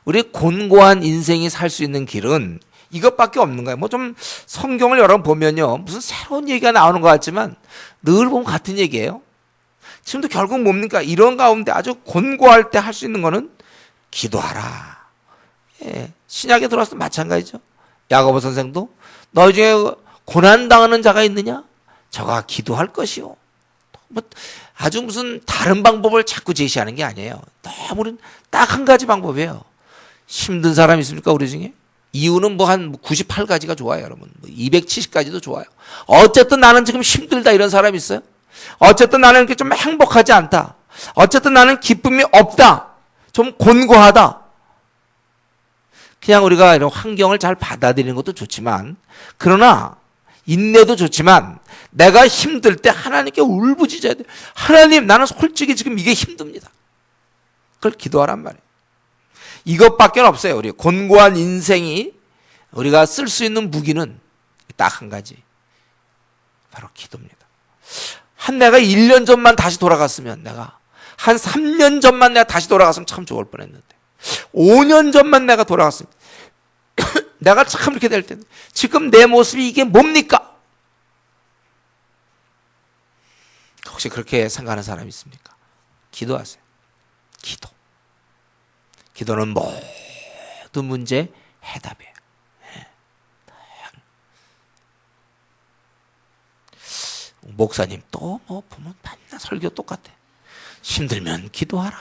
우리 곤고한 인생이 살 수 있는 길은 이것밖에 없는 거예요. 좀 성경을 여러 번 보면요, 무슨 새로운 얘기가 나오는 것 같지만 늘 보면 같은 얘기예요. 지금도 결국 뭡니까? 이런 가운데 아주 곤고할 때 할 수 있는 거는 기도하라. 신약에 들어와서 마찬가지죠. 야고보 선생도 너희 중에 고난당하는 자가 있느냐? 저가 기도할 것이요. 아주 무슨 다른 방법을 자꾸 제시하는 게 아니에요. 너무 딱 한 가지 방법이에요. 힘든 사람 있습니까, 우리 중에? 이유는 한 98가지가 좋아요, 여러분. 270가지도 좋아요. 어쨌든 나는 지금 힘들다 이런 사람 있어요? 어쨌든 나는 이렇게 좀 행복하지 않다. 어쨌든 나는 기쁨이 없다. 좀 곤고하다. 그냥 우리가 이런 환경을 잘 받아들이는 것도 좋지만, 그러나 인내도 좋지만 내가 힘들 때 하나님께 울부짖어야 돼. 하나님, 나는 솔직히 지금 이게 힘듭니다. 그걸 기도하란 말이에요. 이것밖에 없어요. 우리 곤고한 인생이 우리가 쓸 수 있는 무기는 딱 한 가지, 바로 기도입니다. 내가 1년 전만 다시 돌아갔으면, 내가 한 3년 전만 내가 다시 돌아갔으면 참 좋을 뻔했는데, 5년 전만 내가 돌아갔으면 내가 참 이렇게 될 텐데, 지금 내 모습이 이게 뭡니까? 혹시 그렇게 생각하는 사람이 있습니까? 기도하세요. 기도는 모든 문제 해답이에요. 목사님 또 보면 맨날 설교 똑같아. 힘들면 기도하라.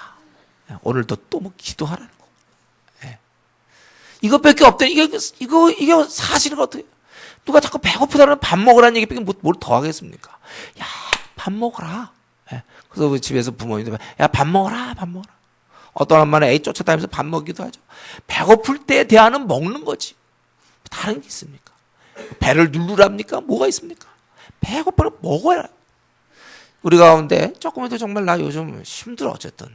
오늘도 또 기도하라는 거. 이것밖에 없대. 이거 사실은 어떻게? 누가 자꾸 배고프다면 밥 먹으라는 얘기밖에 뭘 더 하겠습니까? 야, 밥 먹어라. 그래서 집에서 부모님들, 야, 밥 먹어라. 어떤 엄마는 애 쫓아다니면서 밥 먹기도 하죠. 배고플 때 대안은 먹는 거지. 다른 게 있습니까? 배를 누르랍니까? 뭐가 있습니까? 배고프면 먹어야. 우리 가운데 조금이라도 정말 나 요즘 힘들어. 어쨌든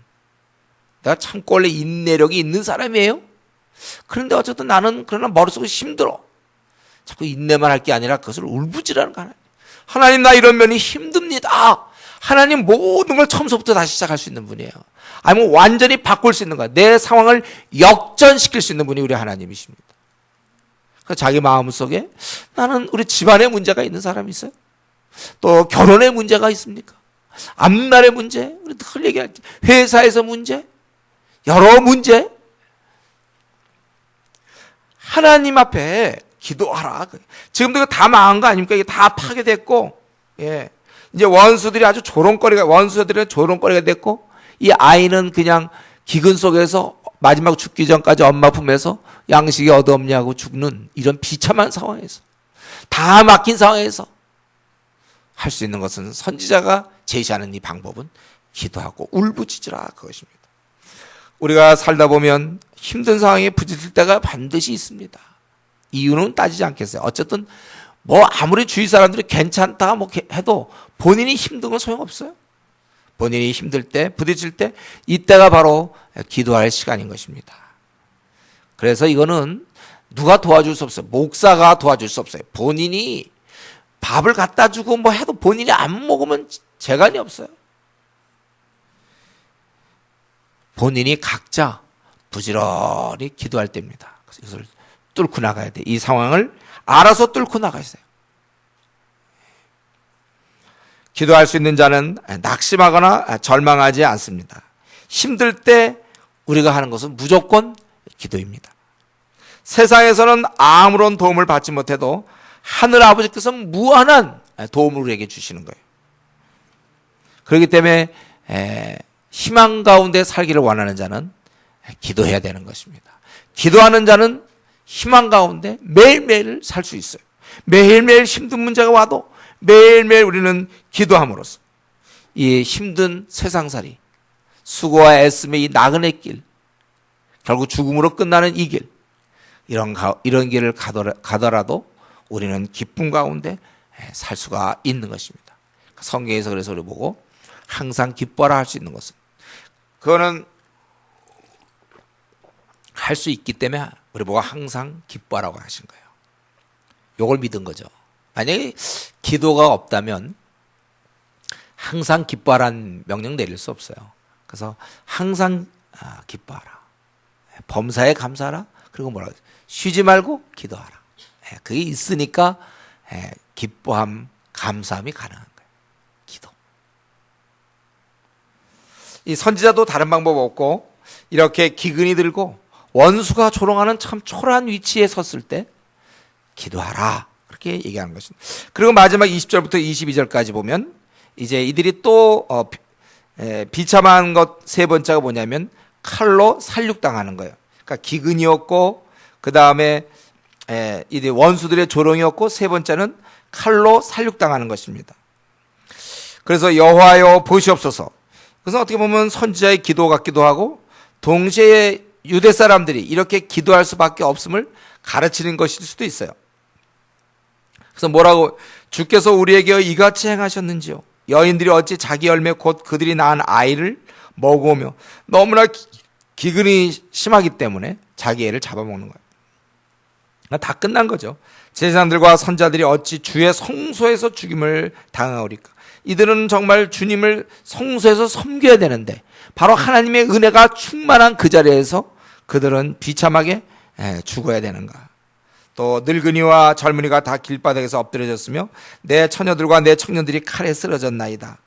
내가 참고 원래 인내력이 있는 사람이에요. 그런데 어쨌든 나는 그러나 머릿속이 힘들어. 자꾸 인내만 할 게 아니라 그것을 울부짖으라는 거야. 하나님, 나 이런 면이 힘듭니다. 하나님 모든 걸 처음부터 다시 시작할 수 있는 분이에요. 아니면 완전히 바꿀 수 있는 거야. 내 상황을 역전시킬 수 있는 분이 우리 하나님이십니다. 자기 마음속에 나는 우리 집안에 문제가 있는 사람이 있어요? 또 결혼에 문제가 있습니까? 앞날의 문제, 우리 늘 얘기하지. 회사에서 문제, 여러 문제. 하나님 앞에 기도하라. 지금도 이거 다 망한 거 아닙니까? 이게 다 파괴됐고, 이제 원수들이 조롱거리가 됐고, 이 아이는 그냥 기근 속에서 마지막 죽기 전까지 엄마 품에서 양식이 얻없냐고 죽는 이런 비참한 상황에서, 다 막힌 상황에서 할 수 있는 것은, 선지자가 제시하는 이 방법은 기도하고 울부짖으라, 그것입니다. 우리가 살다 보면 힘든 상황에 부딪힐 때가 반드시 있습니다. 이유는 따지지 않겠어요. 어쨌든 아무리 주위 사람들이 괜찮다 해도 본인이 힘든 건 소용없어요. 본인이 힘들 때, 부딪힐 때 이때가 바로 기도할 시간인 것입니다. 그래서 이거는 누가 도와줄 수 없어요. 목사가 도와줄 수 없어요. 본인이 밥을 갖다 주고 뭐 해도 본인이 안 먹으면 재간이 없어요. 본인이 각자 부지런히 기도할 때입니다. 그래서 이것을 뚫고 나가야 돼. 이 상황을 알아서 뚫고 나가야 돼요. 기도할 수 있는 자는 낙심하거나 절망하지 않습니다. 힘들 때 우리가 하는 것은 무조건 기도입니다. 세상에서는 아무런 도움을 받지 못해도 하늘 아버지께서 무한한 도움을 우리에게 주시는 거예요. 그렇기 때문에 희망 가운데 살기를 원하는 자는 기도해야 되는 것입니다. 기도하는 자는 희망 가운데 매일매일 살 수 있어요. 매일매일 힘든 문제가 와도 매일매일 우리는 기도함으로써 이 힘든 세상살이, 수고와 애씀의 이 나그네 길, 결국 죽음으로 끝나는 이 길, 이런 길을 가더라도 우리는 기쁨 가운데 살 수가 있는 것입니다. 성경에서 그래서 우리 보고 항상 기뻐라 할 수 있는 것은, 그거는 할 수 있기 때문에 우리 보고 항상 기뻐라고 하신 거예요. 요걸 믿은 거죠. 만약에 기도가 없다면 항상 기뻐하라는 명령 내릴 수 없어요. 그래서 항상 기뻐하라. 범사에 감사하라. 그리고 뭐라고 쉬지 말고 기도하라. 그게 있으니까 기뻐함, 감사함이 가능한 거예요. 기도. 이 선지자도 다른 방법 없고 이렇게 기근이 들고 원수가 조롱하는 참 초라한 위치에 섰을 때 기도하라. 그렇게 얘기하는 것입니다. 그리고 마지막 20절부터 22절까지 보면 이제 이들이 또 비참한 것 세 번째가 뭐냐면 칼로 살육당하는 거예요. 그러니까 기근이었고 그 다음에 이제 원수들의 조롱이었고 세 번째는 칼로 살육당하는 것입니다. 그래서 여호와여 보시옵소서. 그래서 어떻게 보면 선지자의 기도 같기도 하고 동시에 유대 사람들이 이렇게 기도할 수밖에 없음을 가르치는 것일 수도 있어요. 그래서 뭐라고, 주께서 우리에게 이같이 행하셨는지요. 여인들이 어찌 자기 열매 곧 그들이 낳은 아이를 먹으며, 너무나 기근이 심하기 때문에 자기 애를 잡아먹는 거예요. 다 끝난 거죠. 제사장들과 선자들이 어찌 주의 성소에서 죽임을 당하오리까. 이들은 정말 주님을 성소에서 섬겨야 되는데 바로 하나님의 은혜가 충만한 그 자리에서 그들은 비참하게 죽어야 되는가. 또 늙은이와 젊은이가 다 길바닥에서 엎드려졌으며 내 처녀들과 내 청년들이 칼에 쓰러졌나이다.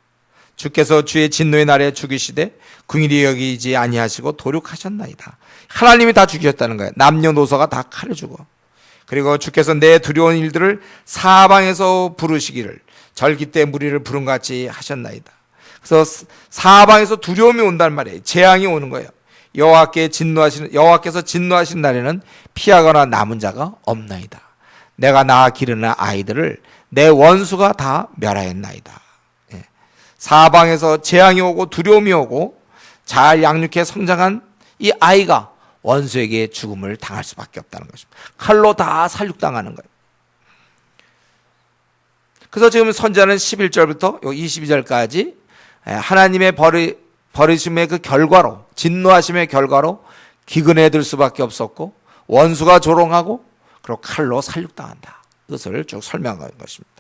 주께서 주의 진노의 날에 죽이시되 궁일이 여기지 아니하시고 도륙하셨나이다. 하나님이 다 죽이셨다는 거예요. 남녀노소가 다 칼에 죽어. 그리고 주께서 내 두려운 일들을 사방에서 부르시기를 절기 때 무리를 부름같이 하셨나이다. 그래서 사방에서 두려움이 온단 말이에요. 재앙이 오는 거예요. 여호와께서 진노하신 날에는 피하거나 남은 자가 없나이다. 내가 낳아 기르는 아이들을 내 원수가 다 멸하였나이다. 사방에서 재앙이 오고 두려움이 오고 잘 양육해 성장한 이 아이가 원수에게 죽음을 당할 수밖에 없다는 것입니다. 칼로 다 살육당하는 거예요. 그래서 지금 선지자는 11절부터 22절까지 하나님의 버리심의 그 결과로, 진노하심의 결과로 기근에 들 수밖에 없었고 원수가 조롱하고 그리고 칼로 살육당한다. 이것을 쭉 설명한 것입니다.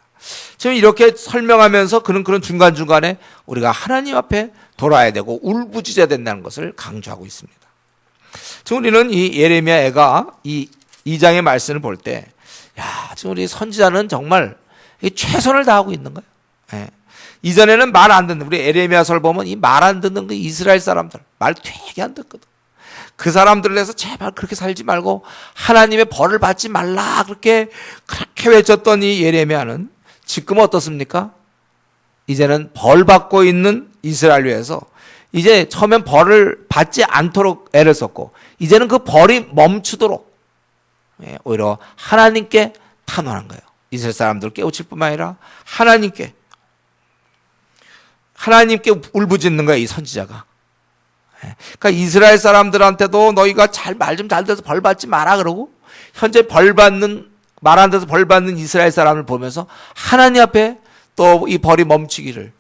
지금 이렇게 설명하면서 그는 그런 중간중간에 우리가 하나님 앞에 돌아야 되고 울부짖어야 된다는 것을 강조하고 있습니다. 지금 우리는 이 예레미야가 이 2장의 말씀을 볼 때, 지금 우리 선지자는 정말 최선을 다하고 있는 거예요. 이전에는 말 안 듣는, 우리 예레미야서를 보면 이 말 안 듣는 그 이스라엘 사람들, 말 되게 안 듣거든. 그 사람들을 해서 제발 그렇게 살지 말고 하나님의 벌을 받지 말라 그렇게 외쳤던 이 예레미야는 지금 어떻습니까? 이제는 벌 받고 있는 이스라엘 위해서 이제 처음엔 벌을 받지 않도록 애를 썼고 이제는 그 벌이 멈추도록 오히려 하나님께 탄원한 거예요. 이스라엘 사람들 깨우칠 뿐만 아니라 하나님께 울부짖는 거예요, 이 선지자가. 그러니까 이스라엘 사람들한테도 너희가 말 좀 잘 들어서 벌 받지 마라 그러고, 현재 말 안 들어서 벌 받는 이스라엘 사람을 보면서 하나님 앞에 또 이 벌이 멈추기를,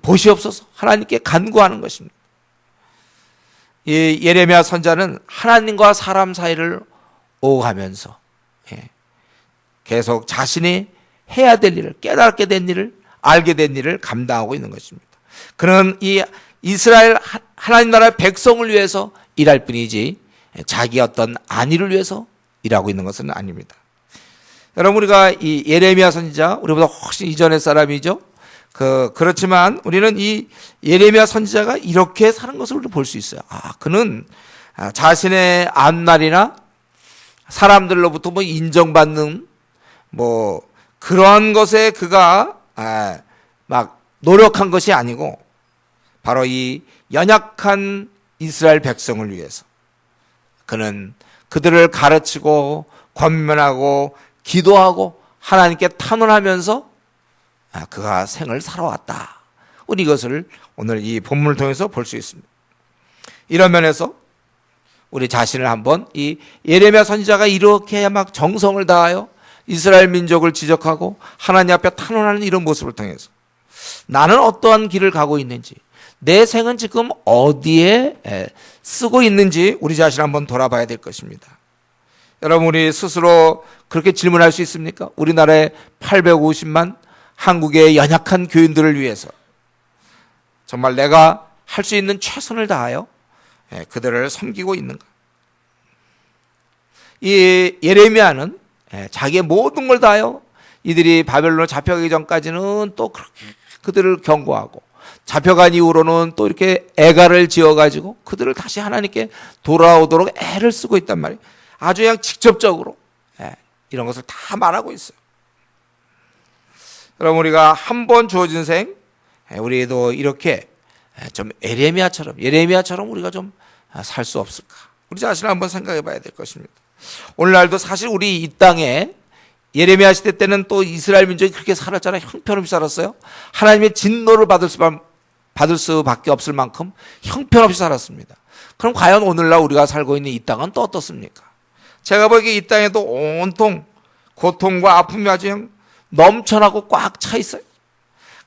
보시옵소서 하나님께 간구하는 것입니다. 이 예레미야 선지자는 하나님과 사람 사이를 오가면서 계속 자신이 해야 될 일을, 깨닫게 된 일을, 알게 된 일을 감당하고 있는 것입니다. 그는 이 이스라엘 하나님 나라의 백성을 위해서 일할 뿐이지 자기 어떤 안위를 위해서 일하고 있는 것은 아닙니다. 여러분, 우리가 이 예레미야 선지자, 우리보다 훨씬 이전의 사람이죠. 그렇지만 우리는 이 예레미야 선지자가 이렇게 사는 것을 우리가 볼 수 있어요. 그는 자신의 앞날이나 사람들로부터 인정받는 그런 것에 그가 막 노력한 것이 아니고 바로 이 연약한 이스라엘 백성을 위해서 그는 그들을 가르치고 권면하고 기도하고 하나님께 탄원하면서 그가 생을 살아왔다. 우리 이것을 오늘 이 본문을 통해서 볼 수 있습니다. 이런 면에서 우리 자신을 한번 이 예레미야 선지자가 이렇게 막 정성을 다하여 이스라엘 민족을 지적하고 하나님 앞에 탄원하는 이런 모습을 통해서 나는 어떠한 길을 가고 있는지, 내 생은 지금 어디에 쓰고 있는지 우리 자신을 한번 돌아봐야 될 것입니다. 여러분, 우리 스스로 그렇게 질문할 수 있습니까? 우리나라의 850만 한국의 연약한 교인들을 위해서 정말 내가 할 수 있는 최선을 다하여 그들을 섬기고 있는가? 이 예레미야는 자기의 모든 걸 다하여 이들이 바벨론으로 잡혀가기 전까지는 또 그들을 경고하고, 잡혀간 이후로는 또 이렇게 애가를 지어가지고 그들을 다시 하나님께 돌아오도록 애를 쓰고 있단 말이에요. 아주 그냥 직접적으로 이런 것을 다 말하고 있어요. 여러분, 우리가 한 번 주어진 생, 우리도 이렇게 좀 예레미야처럼 우리가 좀 살 수 없을까? 우리 자신을 한번 생각해 봐야 될 것입니다. 오늘날도 사실 우리 이 땅에 예레미야 시대 때는 또 이스라엘 민족이 그렇게 살았잖아요. 형편없이 살았어요. 하나님의 진노를 받을 수밖에 없을 만큼 형편없이 살았습니다. 그럼 과연 오늘날 우리가 살고 있는 이 땅은 또 어떻습니까? 제가 보기에 이 땅에도 온통 고통과 아픔이 아주 넘쳐나고 꽉 차 있어요.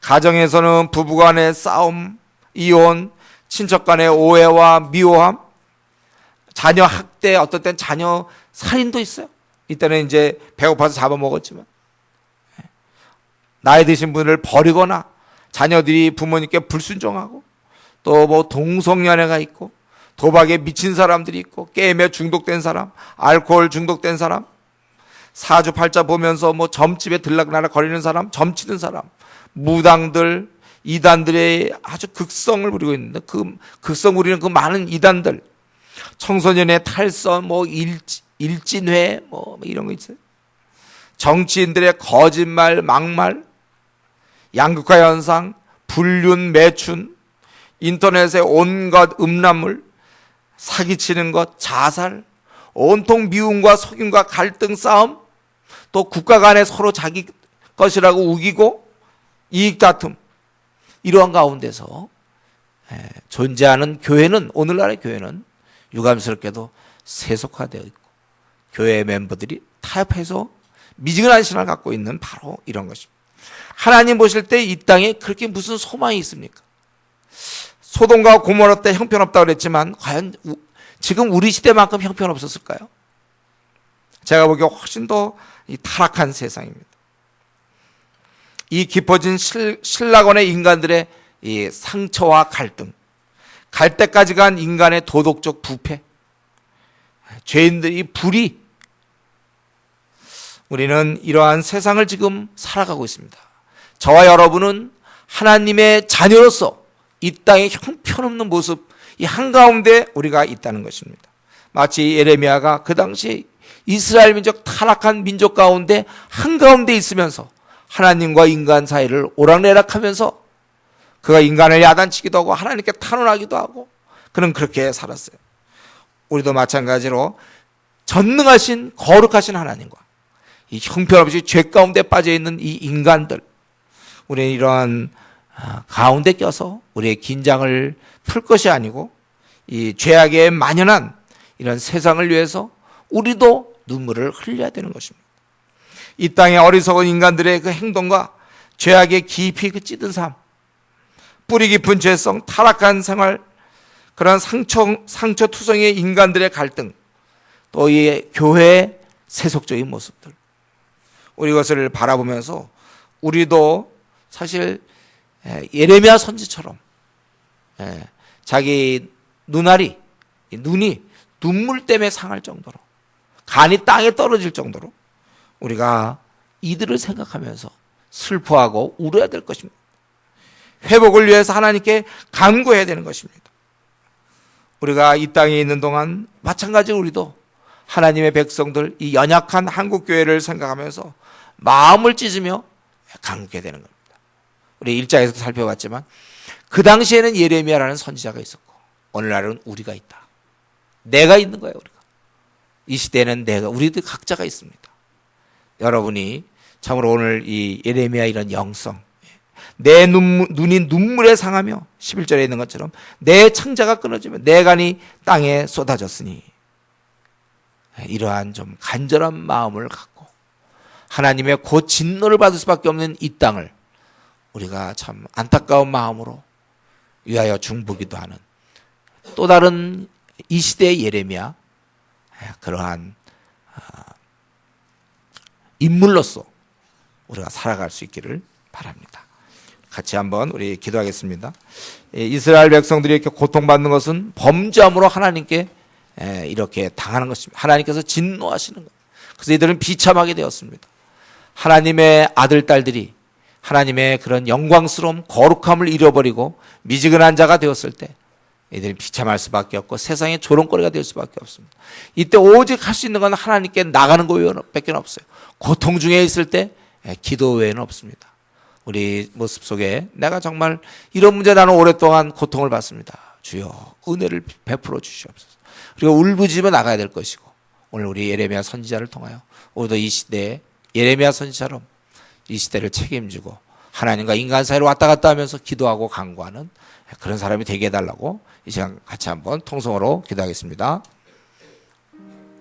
가정에서는 부부간의 싸움, 이혼, 친척 간의 오해와 미워함, 자녀 학대, 어떨 땐 자녀 살인도 있어요. 이때는 이제 배고파서 잡아먹었지만, 나이 드신 분을 버리거나 자녀들이 부모님께 불순종하고, 또 동성연애가 있고, 도박에 미친 사람들이 있고, 게임에 중독된 사람, 알코올 중독된 사람, 사주팔자 보면서 점집에 들락날락 거리는 사람, 점치는 사람, 무당들, 이단들의 아주 극성을 부리고 있는데, 그 극성 부리는 그 많은 이단들, 청소년의 탈선, 일진회, 이런 거 있어요. 정치인들의 거짓말, 막말, 양극화 현상, 불륜, 매춘, 인터넷의 온갖 음란물, 사기치는 것, 자살, 온통 미움과 속임과 갈등 싸움, 또 국가 간에 서로 자기 것이라고 우기고 이익 다툼, 이러한 가운데서 존재하는 교회는, 오늘날의 교회는 유감스럽게도 세속화되어 있고 교회 멤버들이 타협해서 미지근한 신앙을 갖고 있는 바로 이런 것입니다. 하나님 보실 때 이 땅에 그렇게 무슨 소망이 있습니까? 소돔과 고모라 때 형편없다고 그랬지만 과연 지금 우리 시대만큼 형편없었을까요? 제가 보기에 훨씬 더 타락한 세상입니다. 이 깊어진 신라권의 인간들의 이 상처와 갈등, 갈 때까지 간 인간의 도덕적 부패, 죄인들의 불의, 우리는 이러한 세상을 지금 살아가고 있습니다. 저와 여러분은 하나님의 자녀로서 이 땅의 형편없는 모습, 이 한가운데 우리가 있다는 것입니다. 마치 예레미야가 그 당시 이스라엘 민족, 타락한 민족 가운데 한가운데 있으면서 하나님과 인간 사이를 오락내락하면서 그가 인간을 야단치기도 하고 하나님께 탄원하기도 하고 그는 그렇게 살았어요. 우리도 마찬가지로 전능하신 거룩하신 하나님과 이 형편없이 죄 가운데 빠져있는 이 인간들, 우리는 이러한 가운데 껴서 우리의 긴장을 풀 것이 아니고 이 죄악에 만연한 이런 세상을 위해서 우리도 눈물을 흘려야 되는 것입니다. 이 땅의 어리석은 인간들의 그 행동과 죄악에 깊이 그 찌든 삶, 뿌리 깊은 죄성, 타락한 생활, 그런 상처투성이의 인간들의 갈등, 또 이 교회의 세속적인 모습들, 우리 이것을 바라보면서 우리도 사실 예레미야 선지처럼 자기 눈이 눈물 때문에 상할 정도로, 간이 땅에 떨어질 정도로 우리가 이들을 생각하면서 슬퍼하고 울어야 될 것입니다. 회복을 위해서 하나님께 간구해야 되는 것입니다. 우리가 이 땅에 있는 동안 마찬가지로 우리도 하나님의 백성들, 이 연약한 한국교회를 생각하면서 마음을 찢으며 간구해야 되는 겁니다. 우리 1장에서 살펴봤지만 그 당시에는 예레미야라는 선지자가 있었고 오늘날은 우리가 있다. 내가 있는 거예요. 우리가. 이 시대에는 우리들 각자가 있습니다. 여러분이 참으로 오늘 이 예레미야 이런 영성, 내 눈이 눈물에 상하며 11절에 있는 것처럼 내 창자가 끊어지며 내 간이 땅에 쏟아졌으니, 이러한 좀 간절한 마음을 갖고 하나님의 곧 진노를 받을 수밖에 없는 이 땅을 우리가 참 안타까운 마음으로 위하여 중보기도 하는 또 다른 이 시대의 예레미야, 그러한 인물로서 우리가 살아갈 수 있기를 바랍니다. 같이 한번 우리 기도하겠습니다. 이스라엘 백성들이 이렇게 고통받는 것은 범죄함으로 하나님께 이렇게 당하는 것입니다. 하나님께서 진노하시는 것. 그래서 이들은 비참하게 되었습니다. 하나님의 아들, 딸들이 하나님의 그런 영광스러움, 거룩함을 잃어버리고 미지근한 자가 되었을 때 이들은 비참할 수밖에 없고 세상의 조롱거리가 될 수밖에 없습니다. 이때 오직 할 수 있는 건 하나님께 나가는 것 외에밖에 없어요. 고통 중에 있을 때 기도 외에는 없습니다. 우리 모습 속에 내가 정말 이런 문제 나는 오랫동안 고통을 받습니다. 주여 은혜를 베풀어 주시옵소서. 그리고 울부짖으며 나가야 될 것이고, 오늘 우리 예레미야 선지자를 통하여 우리도 이 시대에 예레미야 선지자처럼 이 시대를 책임지고 하나님과 인간 사이로 왔다 갔다 하면서 기도하고 간구하는 그런 사람이 되게 해달라고 이 시간 같이 한번 통성으로 기도하겠습니다.